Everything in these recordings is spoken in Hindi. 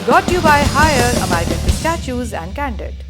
Brought to you by Hire, American Pistachios and Candid.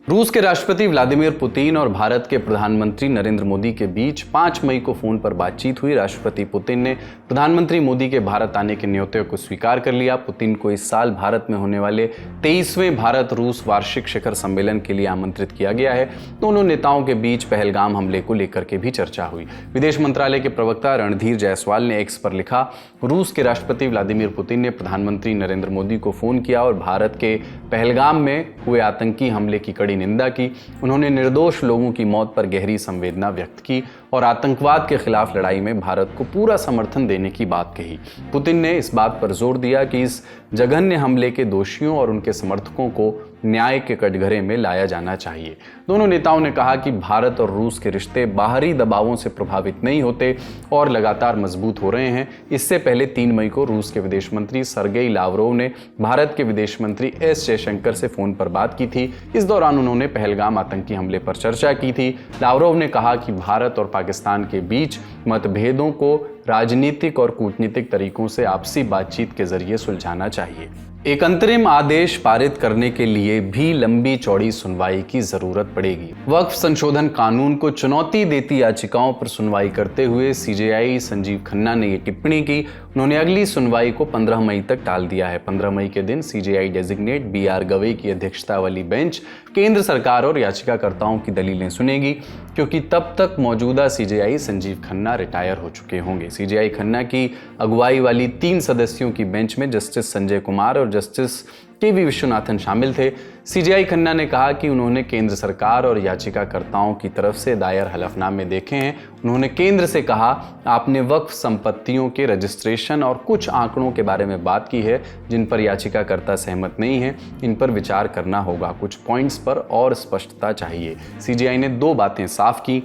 रूस के राष्ट्रपति व्लादिमीर पुतिन और भारत के प्रधानमंत्री नरेंद्र मोदी के बीच 5 मई को फोन पर बातचीत हुई। राष्ट्रपति पुतिन ने प्रधानमंत्री मोदी के भारत आने के न्योते को स्वीकार कर लिया। पुतिन को इस साल भारत में होने वाले 23वें भारत रूस वार्षिक शिखर सम्मेलन के लिए आमंत्रित किया गया है। दोनों नेताओं के बीच पहलगाम हमले को लेकर के भी चर्चा हुई। विदेश मंत्रालय के प्रवक्ता रणधीर जायसवाल ने एक्स पर लिखा, रूस के राष्ट्रपति व्लादिमीर पुतिन ने प्रधानमंत्री नरेंद्र मोदी को फोन किया और भारत के पहलगाम में हुए आतंकी हमले की कड़ी निंदा की। उन्होंने निर्दोष लोगों की मौत पर गहरी संवेदना व्यक्त की और आतंकवाद के खिलाफ लड़ाई में भारत को पूरा समर्थन देने की बात कही। पुतिन ने इस बात पर जोर दिया कि इस जघन्य हमले के दोषियों और उनके समर्थकों को न्याय के कटघरे में लाया जाना चाहिए। दोनों नेताओं ने कहा कि भारत और रूस के रिश्ते बाहरी दबावों से प्रभावित नहीं होते और लगातार मजबूत हो रहे हैं। इससे पहले 3 मई को रूस के विदेश मंत्री सर्गेई लावरोव ने भारत के विदेश मंत्री एस जयशंकर से फोन पर बात की थी। इस दौरान उन्होंने पहलगाम आतंकी हमले पर चर्चा की थी। लावरोव ने कहा कि भारत और पाकिस्तान के बीच मतभेदों को राजनीतिक और कूटनीतिक तरीकों से आपसी बातचीत के जरिए सुलझाना चाहिए। एक अंतरिम आदेश पारित करने के लिए भी लंबी चौड़ी सुनवाई की जरूरत पड़ेगी। वक्फ संशोधन कानून को चुनौती देती याचिकाओं पर सुनवाई करते हुए सीजेआई संजीव खन्ना ने ये टिप्पणी की। उन्होंने अगली सुनवाई को 15 मई तक टाल दिया है। 15 मई के दिन सीजेआई डेजिग्नेट बीआर गवई की अध्यक्षता वाली बेंच केंद्र सरकार और याचिकाकर्ताओं की दलीलें सुनेगी, क्योंकि तब तक मौजूदा सीजेआई संजीव खन्ना रिटायर हो चुके होंगे। सीजेआई खन्ना की अगुवाई वाली 3 सदस्यों की बेंच में जस्टिस संजय कुमार और जस्टिस के.वी. विश्वनाथन शामिल थे। सीजेआई खन्ना ने कहा कि उन्होंने केंद्र सरकार और याचिकाकर्ताओं की तरफ से दायर हलफनामे देखे हैं। उन्होंने केंद्र से कहा, आपने वक्फ संपत्तियों के रजिस्ट्रेशन और कुछ आंकड़ों के बारे में बात की है जिन पर याचिकाकर्ता सहमत नहीं है। इन पर विचार करना होगा। कुछ पॉइंट्स पर और स्पष्टता चाहिए। सीजेआई ने 2 बातें साफ की।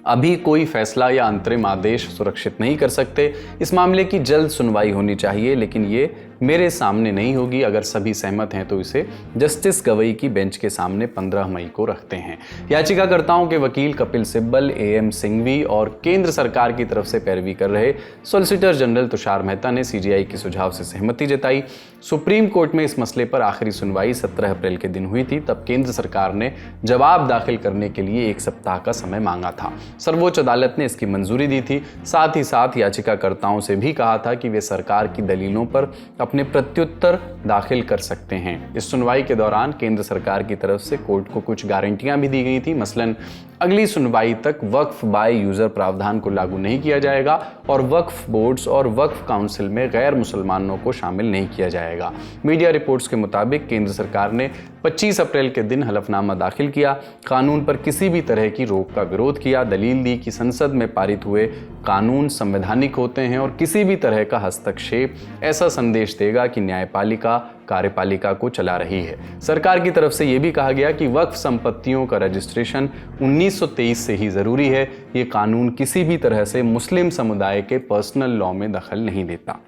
अभी कोई फैसला या अंतरिम आदेश सुरक्षित नहीं कर सकते। इस मामले की जल्द सुनवाई होनी चाहिए, लेकिन ये मेरे सामने नहीं होगी। अगर सभी सहमत हैं तो इसे जस्टिस गवई की बेंच के सामने 15 मई को रखते हैं। याचिकाकर्ताओं के वकील कपिल सिब्बल, एएम सिंघवी और केंद्र सरकार की तरफ से पैरवी कर रहे सॉलिसिटर जनरल तुषार मेहता ने सीजेआई के सुझाव से सहमति जताई। सुप्रीम कोर्ट में इस मसले पर आखिरी सुनवाई 17 अप्रैल के दिन हुई थी। तब केंद्र सरकार ने जवाब दाखिल करने के लिए 1 सप्ताह का समय मांगा था। सर्वोच्च अदालत ने इसकी मंजूरी दी थी। साथ ही साथ याचिकाकर्ताओं से भी कहा था कि वे सरकार की दलीलों पर अपने प्रत्युत्तर दाखिल कर सकते हैं। इस सुनवाई के दौरान केंद्र सरकार की तरफ से कोर्ट को कुछ गारंटियां भी दी गई थी। मसलन अगली सुनवाई तक वक्फ बाय यूजर प्रावधान को लागू नहीं किया जाएगा और वक्फ बोर्ड्स और वक्फ काउंसिल में गैर मुसलमानों को शामिल नहीं किया जाएगा। मीडिया रिपोर्ट्स के मुताबिक केंद्र सरकार ने 25 अप्रैल के दिन हलफनामा दाखिल किया। कानून पर किसी भी तरह की रोक का विरोध किया। दलील दी कि संसद में पारित हुए कानून संवैधानिक होते हैं और किसी भी तरह का हस्तक्षेप ऐसा संदेश देगा कि न्यायपालिका कार्यपालिका को चला रही है। सरकार की तरफ से यह भी कहा गया कि वक्फ संपत्तियों का रजिस्ट्रेशन 1923 से ही जरूरी है। ये कानून किसी भी तरह से मुस्लिम समुदाय के पर्सनल लॉ में दखल नहीं देता।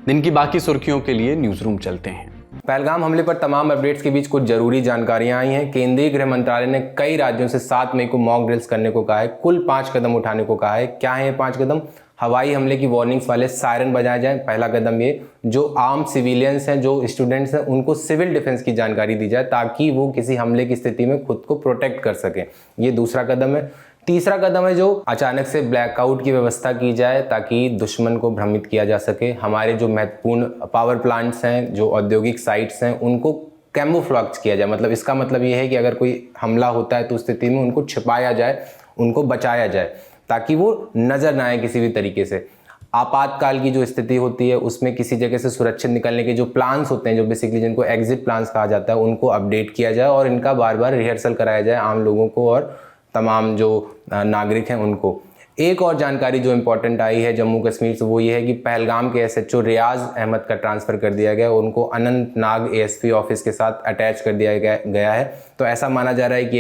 दिन की बाकी सुर्खियों के लिए न्यूज रूम चलते हैं। पहलगाम हमले पर तमाम अपडेट्स के बीच कुछ जरूरी जानकारियां आई हैं। केंद्रीय गृह मंत्रालय ने कई राज्यों से 7 मई को मॉक ड्रिल्स करने को कहा है। कुल 5 कदम उठाने को कहा है। क्या है ये 5 कदम? हवाई हमले की वार्निंग्स वाले सायरन बजाए जाए। पहला कदम ये, जो आर्म सिविलियंस हैं, जो स्टूडेंट्स हैं, उनको सिविल डिफेंस की जानकारी दी जाए ताकि वो किसी हमले की स्थिति में खुद को प्रोटेक्ट कर सकें। ये दूसरा कदम है। तीसरा कदम है जो अचानक से ब्लैकआउट की व्यवस्था की जाए ताकि दुश्मन को भ्रमित किया जा सके। हमारे जो महत्वपूर्ण पावर प्लांट्स हैं, जो औद्योगिक साइट्स हैं, उनको कैमोफ्लेज किया जाए। मतलब इसका मतलब ये है कि अगर कोई हमला होता है तो उस स्थिति में उनको छिपाया जाए, उनको बचाया जाए ताकि वो नजर ना आए किसी भी तरीके से। आपातकाल की जो स्थिति होती है उसमें किसी जगह से सुरक्षित निकलने के जो प्लान्स होते हैं, जो बेसिकली जिनको एग्जिट प्लान्स कहा जाता है, उनको अपडेट किया जाए और इनका बार बार रिहर्सल कराया जाए आम लोगों को और तमाम जो नागरिक हैं उनको। एक और जानकारी जो इम्पोर्टेंट आई है जम्मू कश्मीर से, वो ये है कि पहलगाम के एसएचओ रियाज अहमद का ट्रांसफ़र कर दिया गया। उनको अनंतनाग एएसपी ऑफिस के साथ अटैच कर दिया गया है। तो ऐसा माना जा रहा है कि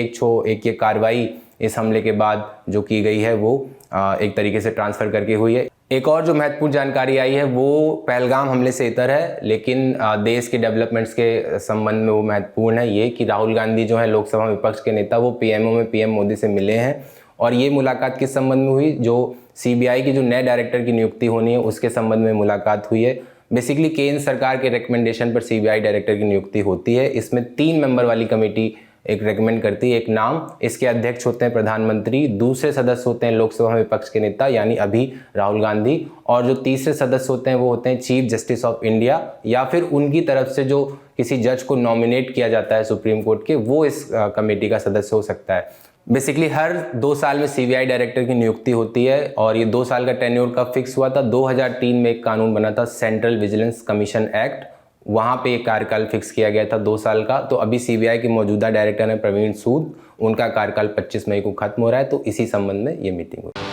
एक ये कार्रवाई इस हमले के बाद जो की गई है वो एक तरीके से ट्रांसफ़र करके हुई है। एक और जो महत्वपूर्ण जानकारी आई है वो पहलगाम हमले से इतर है, लेकिन देश के डेवलपमेंट्स के संबंध में वो महत्वपूर्ण है ये कि राहुल गांधी जो है लोकसभा विपक्ष के नेता, वो पीएमओ में पीएम मोदी से मिले हैं। और ये मुलाकात किस संबंध में हुई? जो सीबीआई के जो नए डायरेक्टर की नियुक्ति होनी है उसके संबंध में मुलाकात हुई है। बेसिकली केंद्र सरकार के रिकमेंडेशन पर सीबीआई डायरेक्टर की नियुक्ति होती है। इसमें 3 मेंबर वाली कमेटी एक रेकमेंड करती है एक नाम। इसके अध्यक्ष होते हैं प्रधानमंत्री, दूसरे सदस्य होते हैं लोकसभा में विपक्ष के नेता यानी अभी राहुल गांधी, और जो तीसरे सदस्य होते हैं वो होते हैं चीफ जस्टिस ऑफ इंडिया, या फिर उनकी तरफ से जो किसी जज को नॉमिनेट किया जाता है सुप्रीम कोर्ट के, वो इस कमेटी का सदस्य हो सकता है। बेसिकली हर 2 साल में सीबीआई डायरेक्टर की नियुक्ति होती है, और ये 2 साल का टेन्योर कब फिक्स हुआ था? 2003 में एक कानून बना था सेंट्रल विजिलेंस कमीशन एक्ट, वहाँ पे एक कार्यकाल फिक्स किया गया था 2 साल का। तो अभी सीबीआई के मौजूदा डायरेक्टर हैं प्रवीण सूद, उनका कार्यकाल 25 मई को खत्म हो रहा है, तो इसी संबंध में ये मीटिंग हुई।